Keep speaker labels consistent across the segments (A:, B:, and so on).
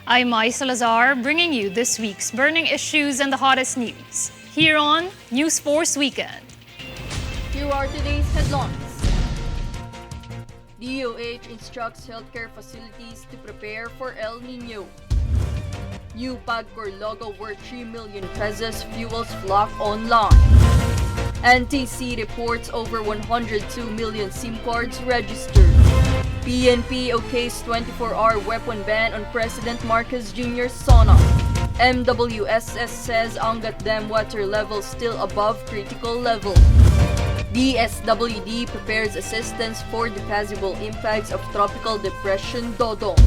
A: I'm Mai Salazar, bringing you this week's burning issues and the hottest news, here on Newsforce Weekend.
B: Here are today's headlines. DOH instructs healthcare facilities to prepare for El Niño. New PAGCOR logo worth 3 million pesos fuels Flak online. NTC reports over 102 million SIM cards registered. PNP okays 24-hour weapon ban on President Marcos Jr.'s SONA. MWSS says Angat Dam Water Level still above critical level. DSWD prepares assistance for the possible impacts of tropical depression DODONG.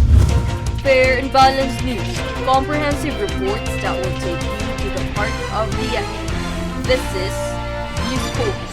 B: Fair and balanced news, comprehensive reports that will take you to the heart of the action. This is Newsforce.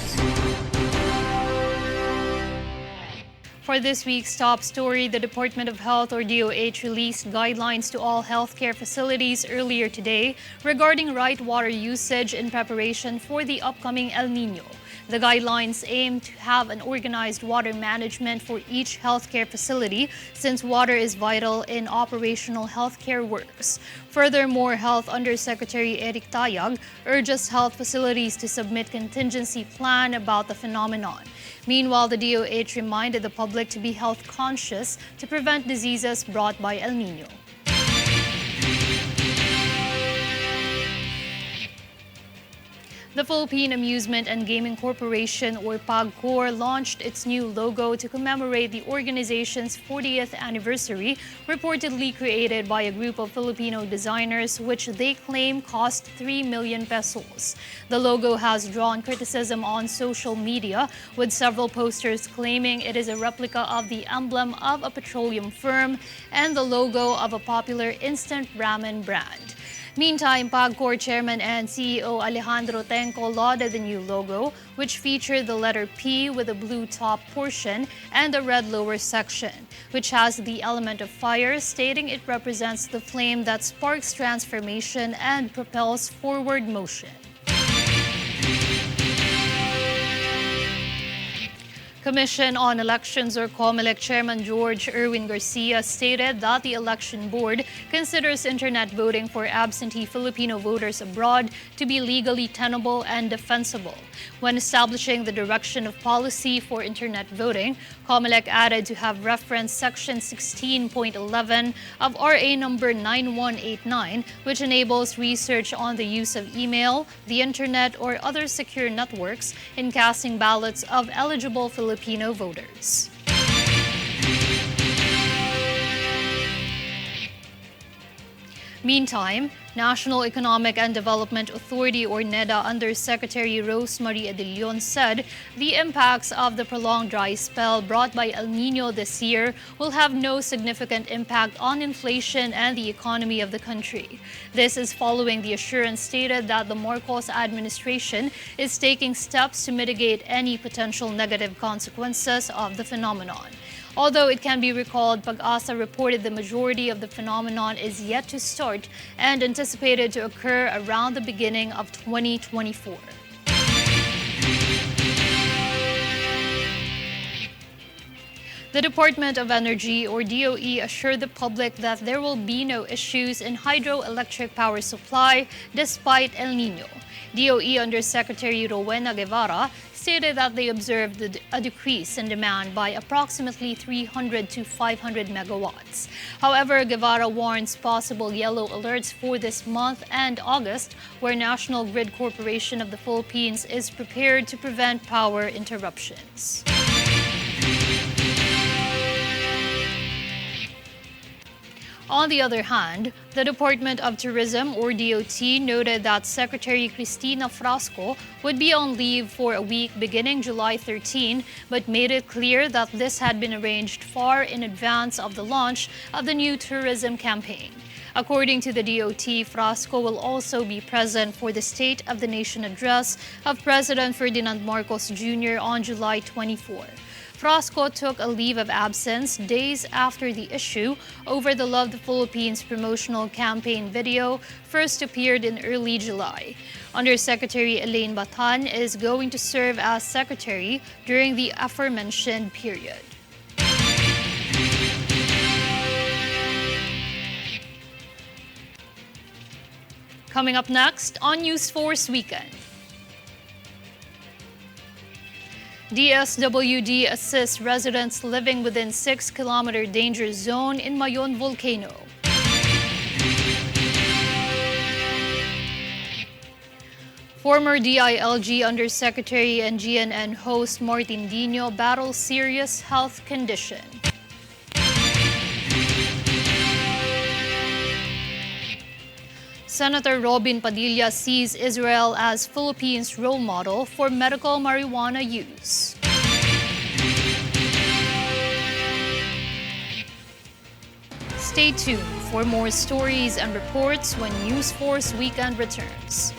A: For this week's top story, the Department of Health or DOH released guidelines to all healthcare facilities earlier today regarding right water usage in preparation for the upcoming El Niño. The guidelines aim to have an organized water management for each healthcare facility since water is vital in operational healthcare works. Furthermore, Health Undersecretary Eric Tayag urges health facilities to submit contingency plan about the phenomenon. Meanwhile, the DOH reminded the public to be health conscious to prevent diseases brought by El Niño. The Philippine Amusement and Gaming Corporation, or PAGCOR, launched its new logo to commemorate the organization's 40th anniversary, reportedly created by a group of Filipino designers, which they claim cost 3 million pesos. The logo has drawn criticism on social media, with several posters claiming it is a replica of the emblem of a petroleum firm and the logo of a popular instant ramen brand. Meantime, PAGCOR Chairman and CEO Alejandro Tenco lauded the new logo, which featured the letter P with a blue top portion and a red lower section, which has the element of fire, stating it represents the flame that sparks transformation and propels forward motion. Commission on Elections or COMELEC Chairman George Erwin Garcia stated that the election board considers internet voting for absentee Filipino voters abroad to be legally tenable and defensible. When establishing the direction of policy for internet voting, COMELEC added to have referenced Section 16.11 of RA number 9189, which enables research on the use of email, the internet, or other secure networks in casting ballots of eligible Filipino voters. Meantime, National Economic and Development Authority or NEDA Undersecretary Rosemary Adilion said the impacts of the prolonged dry spell brought by El Niño this year will have no significant impact on inflation and the economy of the country. This is following the assurance stated that the Marcos administration is taking steps to mitigate any potential negative consequences of the phenomenon. Although it can be recalled, PAG-ASA reported the majority of the phenomenon is yet to start and anticipated to occur around the beginning of 2024. The Department of Energy, or DOE, assured the public that there will be no issues in hydroelectric power supply despite El Niño. DOE Undersecretary Rowena Guevara stated that they observed a decrease in demand by approximately 300 to 500 megawatts. However, Guevara warns possible yellow alerts for this month and August, where National Grid Corporation of the Philippines is prepared to prevent power interruptions. On the other hand, the Department of Tourism, or DOT, noted that Secretary Cristina Frasco would be on leave for a week beginning July 13, but made it clear that this had been arranged far in advance of the launch of the new tourism campaign. According to the DOT, Frasco will also be present for the State of the Nation address of President Ferdinand Marcos Jr. on July 24. Frasco took a leave of absence days after the issue over the Love the Philippines promotional campaign video first appeared in early July. Undersecretary Elaine Batan is going to serve as secretary during the aforementioned period. Coming up next on Newsforce Weekend. DSWD assists residents living within 6-kilometer danger zone in Mayon volcano. Former DILG Undersecretary and GNN host Martin Niño battles serious health condition. Senator Robin Padilla sees Israel as Philippines' role model for medical marijuana use. Stay tuned for more stories and reports when Newsforce Weekend returns.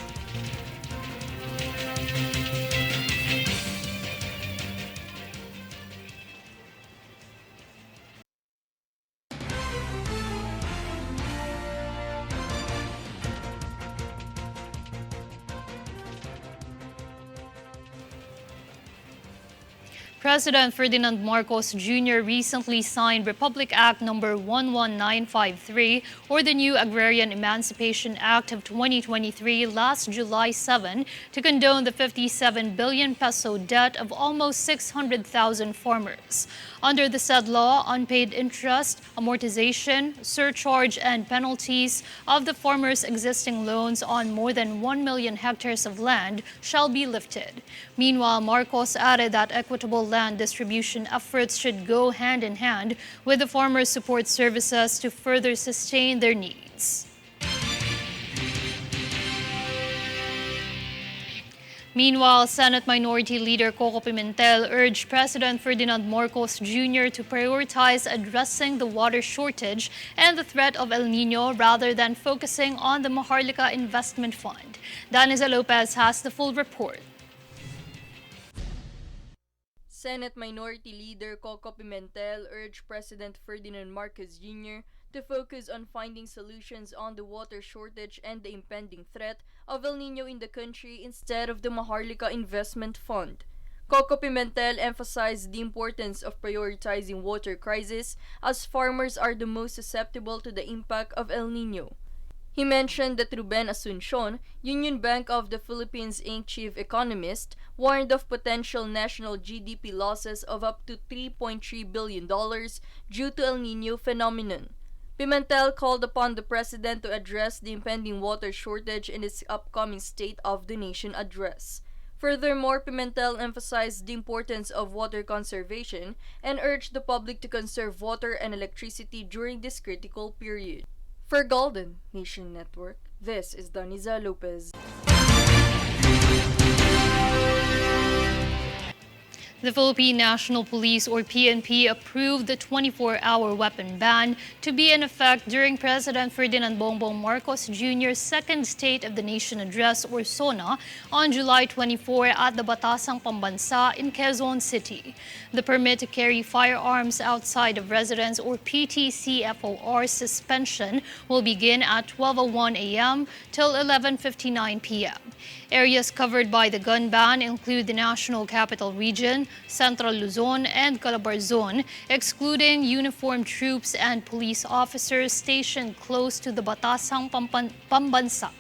A: President Ferdinand Marcos Jr. recently signed Republic Act No. 11953, or the new Agrarian Emancipation Act of 2023, last July 7 to condone the 57 billion peso debt of almost 600,000 farmers. Under the said law, unpaid interest, amortization, surcharge, and penalties of the farmers' existing loans on more than 1 million hectares of land shall be lifted. Meanwhile, Marcos added that equitable land distribution efforts should go hand in hand with the farmers' support services to further sustain their needs. Meanwhile, Senate Minority Leader Coco Pimentel urged President Ferdinand Marcos Jr. to prioritize addressing the water shortage and the threat of El Niño rather than focusing on the Maharlika Investment Fund. Daniza Lopez has the full report.
B: Senate Minority Leader Coco Pimentel urged President Ferdinand Marcos Jr. to focus on finding solutions on the water shortage and the impending threat of El Niño in the country instead of the Maharlika Investment Fund. Coco Pimentel emphasized the importance of prioritizing water crisis as farmers are the most susceptible to the impact of El Niño. He mentioned that Ruben Asuncion, Union Bank of the Philippines Inc. chief economist, warned of potential national GDP losses of up to $3.3 billion due to El Niño phenomenon. Pimentel called upon the president to address the impending water shortage in his upcoming State of the Nation address. Furthermore, Pimentel emphasized the importance of water conservation and urged the public to conserve water and electricity during this critical period. For Golden Nation Network, this is Daniza Lopez.
A: The Philippine National Police, or PNP, approved the 24-hour weapon ban to be in effect during President Ferdinand Bongbong Marcos Jr.'s second State of the Nation Address, or SONA, on July 24 at the Batasang Pambansa in Quezon City. The permit to carry firearms outside of residence, or PTCFOR, suspension will begin at 12:01 a.m. till 11:59 p.m. Areas covered by the gun ban include the National Capital Region, Central Luzon, and Calabarzon, excluding uniformed troops and police officers stationed close to the Batasang Pambansa.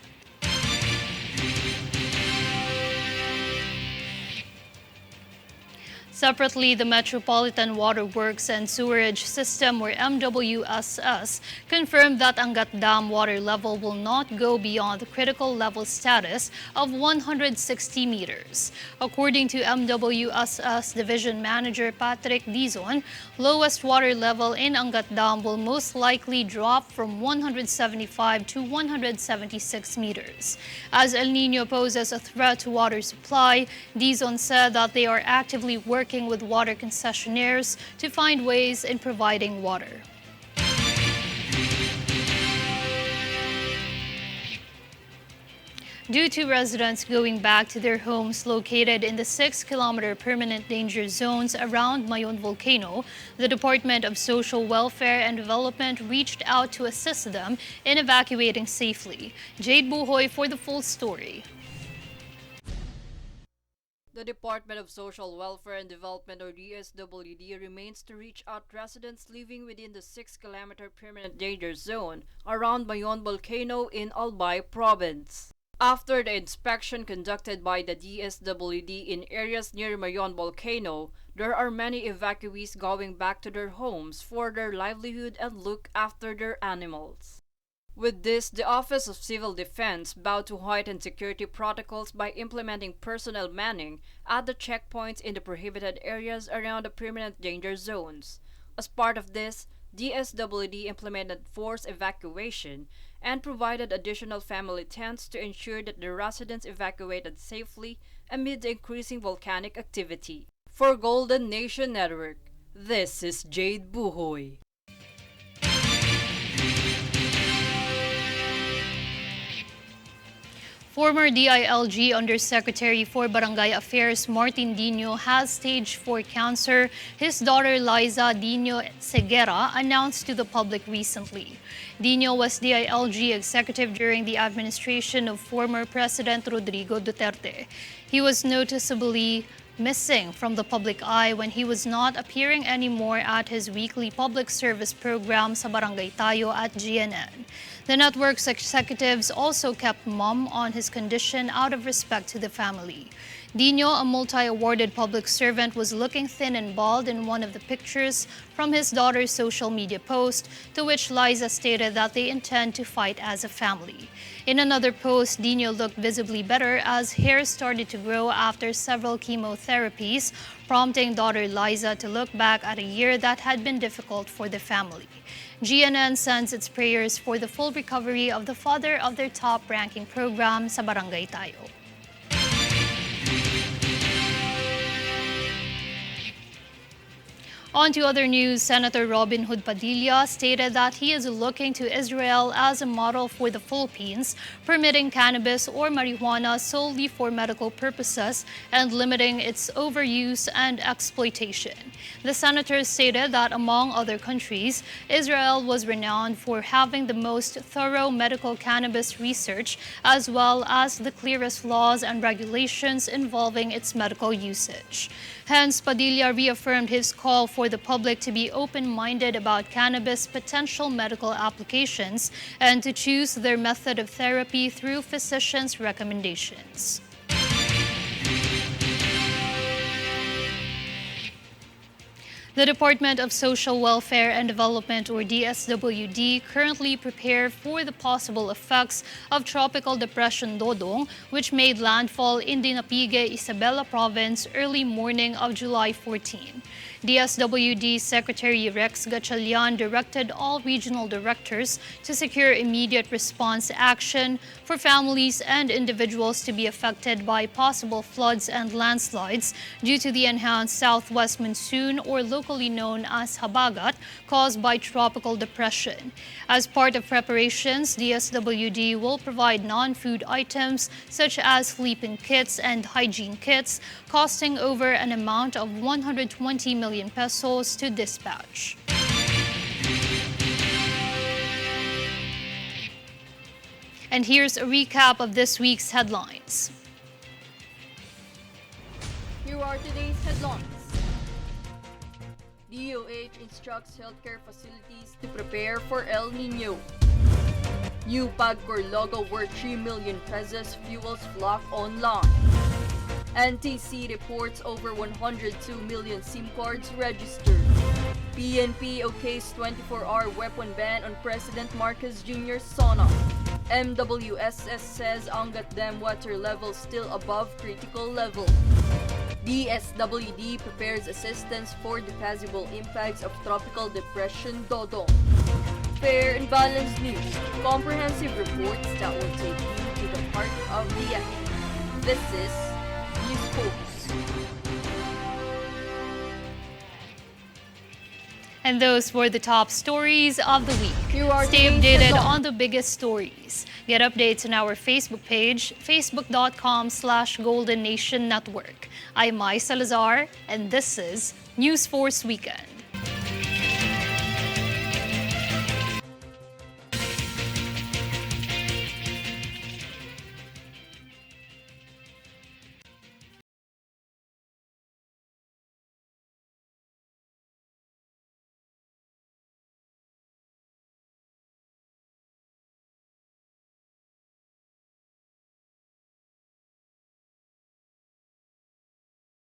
A: Separately, the Metropolitan Water Works and Sewerage System, or MWSS, confirmed that Angat Dam Water Level will not go beyond the critical level status of 160 meters. According to MWSS Division Manager Patrick Dizon, lowest water level in Angat Dam will most likely drop from 175 to 176 meters. As El Niño poses a threat to water supply, Dizon said that they are actively working with water concessionaires to find ways in providing water. Due to residents going back to their homes located in the 6-kilometer permanent danger zones around Mayon volcano, the Department of Social Welfare and Development reached out to assist them in evacuating safely. Jade Buhoy for the full story.
B: The Department of Social Welfare and Development, or DSWD, remains to reach out residents living within the 6-kilometer permanent danger zone around Mayon volcano in Albay province. After the inspection conducted by the DSWD in areas near Mayon volcano, there are many evacuees going back to their homes for their livelihood and look after their animals. With this, the Office of Civil Defense vowed to heighten security protocols by implementing personnel manning at the checkpoints in the prohibited areas around the permanent danger zones. As part of this, DSWD implemented forced evacuation and provided additional family tents to ensure that the residents evacuated safely amid the increasing volcanic activity. For Golden Nation Network, this is Jade Buhoy.
A: Former DILG Undersecretary for Barangay Affairs Martin Niño has stage 4 cancer, his daughter Liza Niño Segura announced to the public recently. Niño was DILG executive during the administration of former President Rodrigo Duterte. He was noticeably missing from the public eye when he was not appearing anymore at his weekly public service program sa Barangay Tayo at GNN. The network's executives also kept mum on his condition out of respect to the family. Niño, a multi-awarded public servant, was looking thin and bald in one of the pictures from his daughter's social media post, to which Liza stated that they intend to fight as a family. In another post, Niño looked visibly better as hair started to grow after several chemotherapies, prompting daughter Liza to look back at a year that had been difficult for the family. GNN sends its prayers for the full recovery of the father of their top-ranking program sa Barangay Tayo. On to other news, Senator Robin Hood Padilla stated that he is looking to Israel as a model for the Philippines, permitting cannabis or marijuana solely for medical purposes and limiting its overuse and exploitation. The senator stated that among other countries, Israel was renowned for having the most thorough medical cannabis research as well as the clearest laws and regulations involving its medical usage. Hence, Padilla reaffirmed his call for the public to be open-minded about cannabis' potential medical applications and to choose their method of therapy through physicians' recommendations. The Department of Social Welfare and Development, or DSWD, currently prepare for the possible effects of Tropical Depression Dodong, which made landfall in Dinapigue, Isabela Province early morning of July 14. DSWD Secretary Rex Gatchalian directed all regional directors to secure immediate response action for families and individuals to be affected by possible floods and landslides due to the enhanced southwest monsoon, or locally known as habagat, caused by tropical depression. As part of preparations, DSWD will provide non-food items such as sleeping kits and hygiene kits, costing over an amount of 120 million pesos to dispatch. And here's a recap of this week's headlines.
B: Here are today's headlines. DOH instructs healthcare facilities to prepare for El Niño. New PAGCOR logo worth 3 million pesos fuels Flak online. NTC reports over 102 million SIM cards registered. PNP okays 24-hour weapon ban on President Marcos Jr.'s SONA. MWSS says Angat Dam Water Level still above critical level. DSWD prepares assistance for the possible impacts of Tropical Depression Dodong. Fair and balanced news, comprehensive reports that will take you to the heart of the action. This is Newsforce.
A: And those were the top stories of the week.
B: Stay
A: updated on the biggest stories. Get updates on our Facebook page, facebook.com/Golden Nation Network. I'm Mai Salazar, and this is Newsforce Weekend.